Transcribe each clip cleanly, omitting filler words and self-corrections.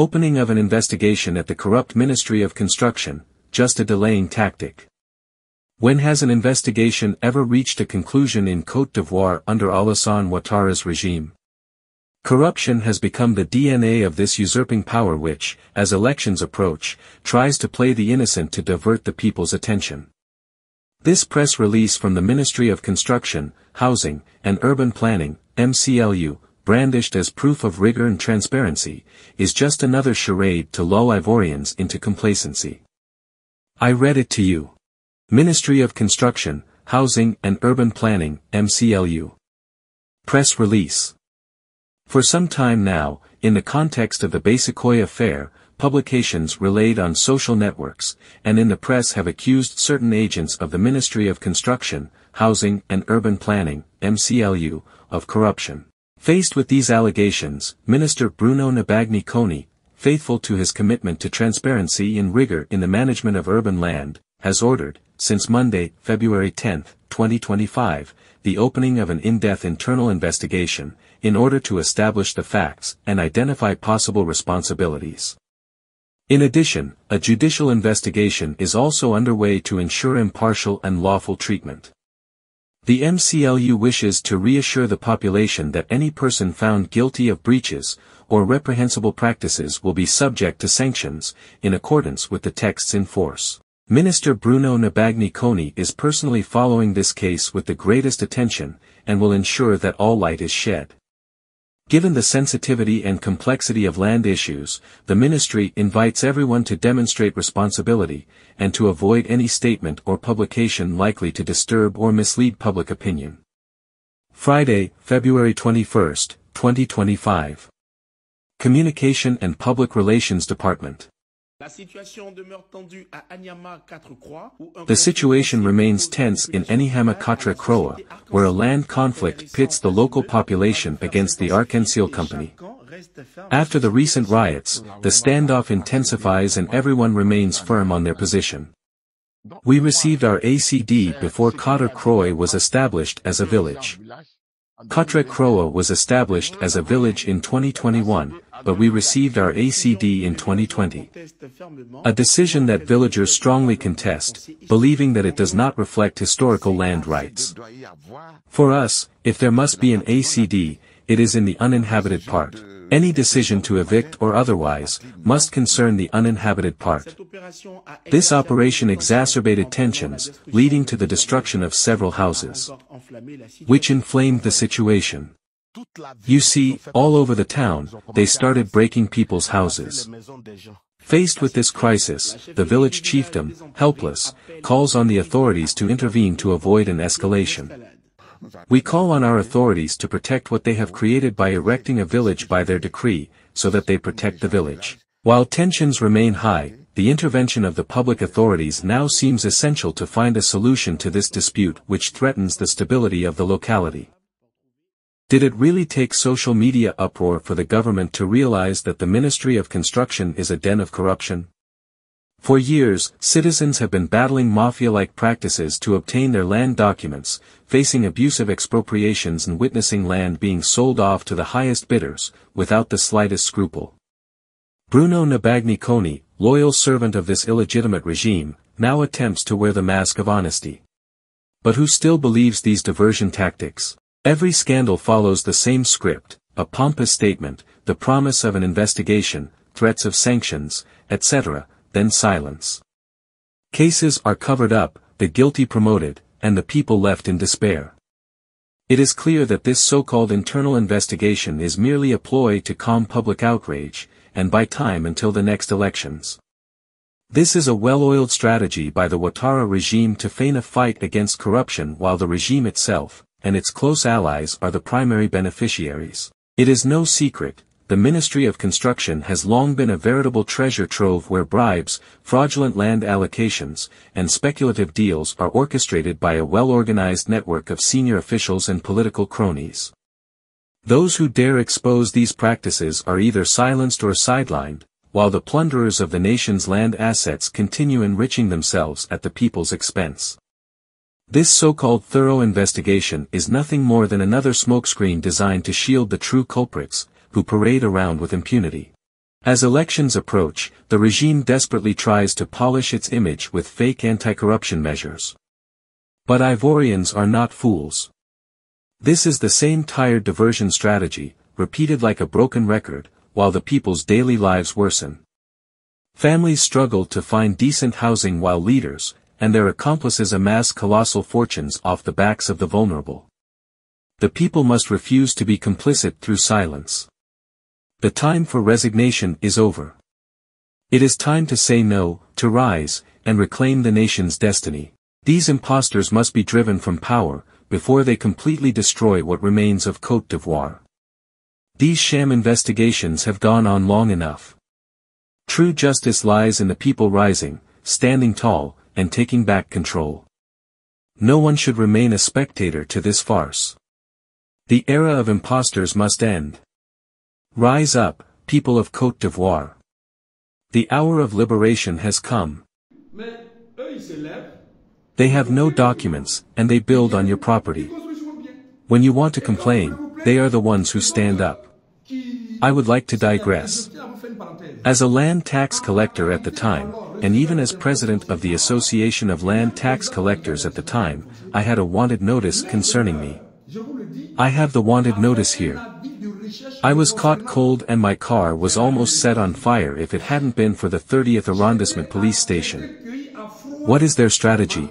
Opening of an investigation at the corrupt Ministry of Construction, just a delaying tactic. When has an investigation ever reached a conclusion in Côte d'Ivoire under Alassane Ouattara's regime? Corruption has become the DNA of this usurping power which, as elections approach, tries to play the innocent to divert the people's attention. This press release from the Ministry of Construction, Housing, and Urban Planning, MCLU, brandished as proof of rigor and transparency, is just another charade to lull Ivorians into complacency. I read it to you. Ministry of Construction, Housing and Urban Planning, MCLU. Press release. For some time now, in the context of the Basicoy affair, publications relayed on social networks, and in the press have accused certain agents of the Ministry of Construction, Housing and Urban Planning, MCLU, of corruption. Faced with these allegations, Minister Bruno Nabagni-Koni, faithful to his commitment to transparency and rigor in the management of urban land, has ordered, since Monday, February 10, 2025, the opening of an in-depth internal investigation, in order to establish the facts and identify possible responsibilities. In addition, a judicial investigation is also underway to ensure impartial and lawful treatment. The MCLU wishes to reassure the population that any person found guilty of breaches or reprehensible practices will be subject to sanctions, in accordance with the texts in force. Minister Bruno Nabagni-Koni is personally following this case with the greatest attention, and will ensure that all light is shed. Given the sensitivity and complexity of land issues, the ministry invites everyone to demonstrate responsibility, and to avoid any statement or publication likely to disturb or mislead public opinion. Friday, February 21, 2025. Communication and Public Relations Department. The situation remains tense in Anyama 4 Croix, where a land conflict pits the local population against the Arc-en-Ciel company. After the recent riots, the standoff intensifies and everyone remains firm on their position. We received our ACD before 4 Croix was established as a village. 4 Croix was established as a village in 2021, but we received our ACD in 2020. A decision that villagers strongly contest, believing that it does not reflect historical land rights. For us, if there must be an ACD, it is in the uninhabited part. Any decision to evict or otherwise, must concern the uninhabited part. This operation exacerbated tensions, leading to the destruction of several houses, which inflamed the situation. You see, all over the town, they started breaking people's houses. Faced with this crisis, the village chiefdom, helpless, calls on the authorities to intervene to avoid an escalation. We call on our authorities to protect what they have created by erecting a village by their decree, so that they protect the village. While tensions remain high, the intervention of the public authorities now seems essential to find a solution to this dispute which threatens the stability of the locality. Did it really take social media uproar for the government to realize that the Ministry of Construction is a den of corruption? For years, citizens have been battling mafia-like practices to obtain their land documents, facing abusive expropriations and witnessing land being sold off to the highest bidders, without the slightest scruple. Bruno Nabagni-Koni, loyal servant of this illegitimate regime, now attempts to wear the mask of honesty. But who still believes these diversion tactics? Every scandal follows the same script, a pompous statement, the promise of an investigation, threats of sanctions, etc., then silence. Cases are covered up, the guilty promoted, and the people left in despair. It is clear that this so-called internal investigation is merely a ploy to calm public outrage, and buy time until the next elections. This is a well-oiled strategy by the Ouattara regime to feign a fight against corruption while the regime itself, and its close allies are the primary beneficiaries. It is no secret, the Ministry of Construction has long been a veritable treasure trove where bribes, fraudulent land allocations, and speculative deals are orchestrated by a well-organized network of senior officials and political cronies. Those who dare expose these practices are either silenced or sidelined, while the plunderers of the nation's land assets continue enriching themselves at the people's expense. This so-called thorough investigation is nothing more than another smokescreen designed to shield the true culprits, who parade around with impunity. As elections approach, the regime desperately tries to polish its image with fake anti-corruption measures. But Ivorians are not fools. This is the same tired diversion strategy, repeated like a broken record, while the people's daily lives worsen. Families struggle to find decent housing while leaders, and their accomplices amass colossal fortunes off the backs of the vulnerable. The people must refuse to be complicit through silence. The time for resignation is over. It is time to say no, to rise, and reclaim the nation's destiny. These impostors must be driven from power, before they completely destroy what remains of Côte d'Ivoire. These sham investigations have gone on long enough. True justice lies in the people rising, standing tall, and taking back control. No one should remain a spectator to this farce. The era of impostors must end. Rise up, people of Côte d'Ivoire. The hour of liberation has come. They have no documents, and they build on your property. When you want to complain, they are the ones who stand up. I would like to digress. As a land tax collector at the time, and even as president of the Association of Land Tax Collectors at the time, I had a wanted notice concerning me. I have the wanted notice here. I was caught cold and my car was almost set on fire if it hadn't been for the 30th Arrondissement police station. What is their strategy?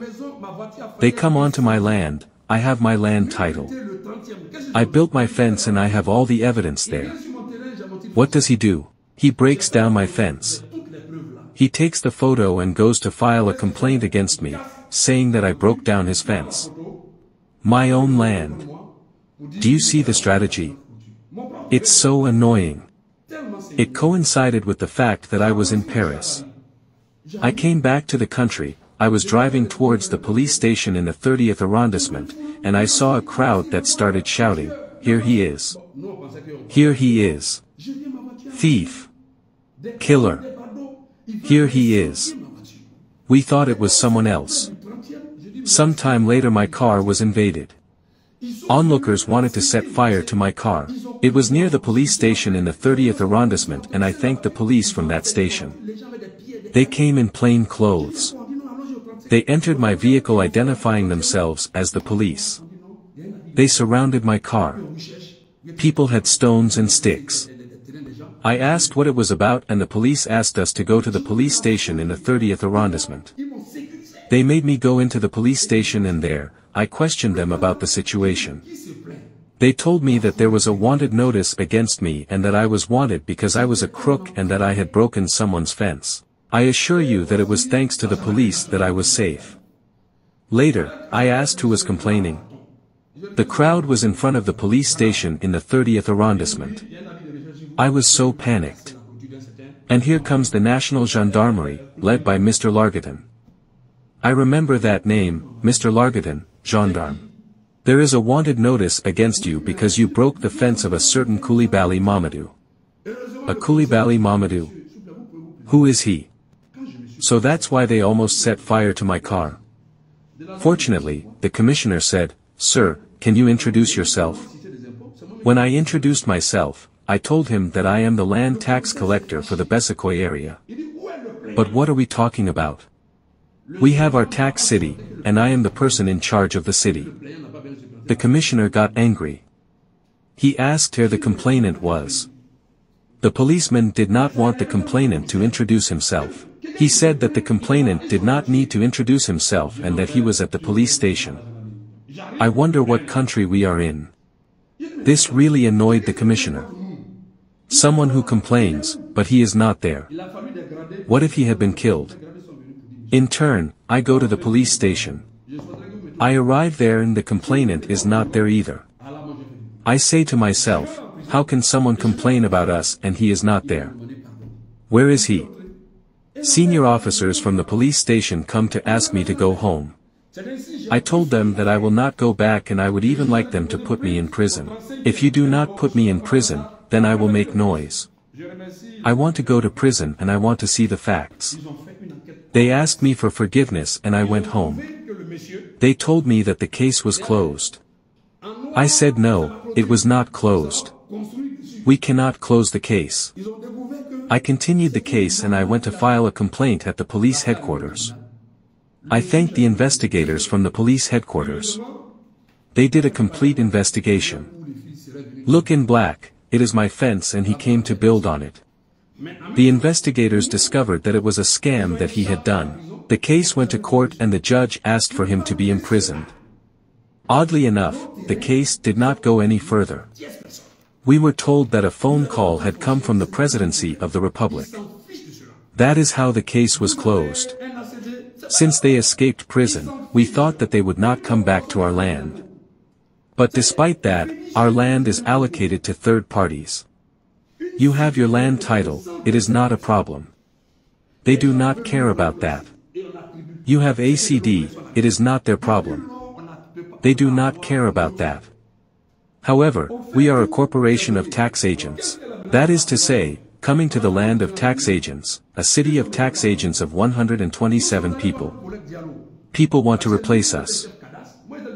They come onto my land, I have my land title. I built my fence and I have all the evidence there. What does he do? He breaks down my fence. He takes the photo and goes to file a complaint against me, saying that I broke down his fence. My own land. Do you see the strategy? It's so annoying. It coincided with the fact that I was in Paris. I came back to the country, I was driving towards the police station in the 30th arrondissement, and I saw a crowd that started shouting, "Here he is! Here he is! Thief! Killer! Here he is!" We thought it was someone else. Some time later my car was invaded. Onlookers wanted to set fire to my car. It was near the police station in the 30th arrondissement and I thanked the police from that station. They came in plain clothes. They entered my vehicle identifying themselves as the police. They surrounded my car. People had stones and sticks. I asked what it was about and the police asked us to go to the police station in the 30th arrondissement. They made me go into the police station and there, I questioned them about the situation. They told me that there was a wanted notice against me and that I was wanted because I was a crook and that I had broken someone's fence. I assure you that it was thanks to the police that I was safe. Later, I asked who was complaining. The crowd was in front of the police station in the 30th arrondissement. I was so panicked. And here comes the National Gendarmerie, led by Mr. Largeton. I remember that name, Mr. Largeton, gendarme. There is a wanted notice against you because you broke the fence of a certain Koulibaly Mamadou. A Koulibaly Mamadou? Who is he? So that's why they almost set fire to my car. Fortunately, the commissioner said, "Sir, can you introduce yourself?" When I introduced myself, I told him that I am the land tax collector for the Bessakoy area. But what are we talking about? We have our tax city, and I am the person in charge of the city. The commissioner got angry. He asked who the complainant was. The policeman did not want the complainant to introduce himself. He said that the complainant did not need to introduce himself and that he was at the police station. I wonder what country we are in. This really annoyed the commissioner. Someone who complains, but he is not there. What if he had been killed? In turn, I go to the police station. I arrive there and the complainant is not there either. I say to myself, how can someone complain about us and he is not there? Where is he? Senior officers from the police station come to ask me to go home. I told them that I will not go back and I would even like them to put me in prison. If you do not put me in prison, then I will make noise. I want to go to prison and I want to see the facts. They asked me for forgiveness and I went home. They told me that the case was closed. I said no, it was not closed. We cannot close the case. I continued the case and I went to file a complaint at the police headquarters. I thanked the investigators from the police headquarters. They did a complete investigation. Look in black, it is my fence and he came to build on it. The investigators discovered that it was a scam that he had done. The case went to court and the judge asked for him to be imprisoned. Oddly enough, the case did not go any further. We were told that a phone call had come from the presidency of the republic. That is how the case was closed. Since they escaped prison, we thought that they would not come back to our land. But despite that, our land is allocated to third parties. You have your land title, it is not a problem. They do not care about that. You have ACD, it is not their problem. They do not care about that. However, we are a corporation of tax agents. That is to say, coming to the land of tax agents, a city of tax agents of 127 people. People want to replace us.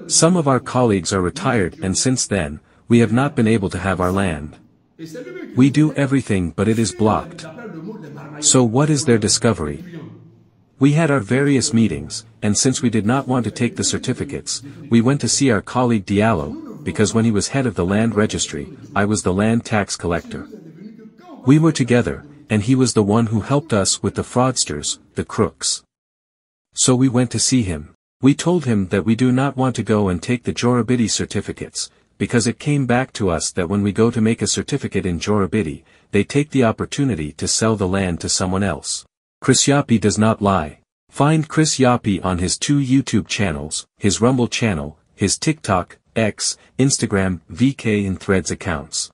Some of our colleagues are retired and since then, we have not been able to have our land. We do everything but it is blocked. So what is their discovery? We had our various meetings, and since we did not want to take the certificates, we went to see our colleague Diallo, because when he was head of the land registry, I was the land tax collector. We were together, and he was the one who helped us with the fraudsters, the crooks. So we went to see him. We told him that we do not want to go and take the Jorabidi certificates, because it came back to us that when we go to make a certificate in Jorabidi, they take the opportunity to sell the land to someone else. Chris Yapi does not lie. Find Chris Yapi on his 2 YouTube channels, his Rumble channel, his TikTok, X, Instagram, VK and Threads accounts.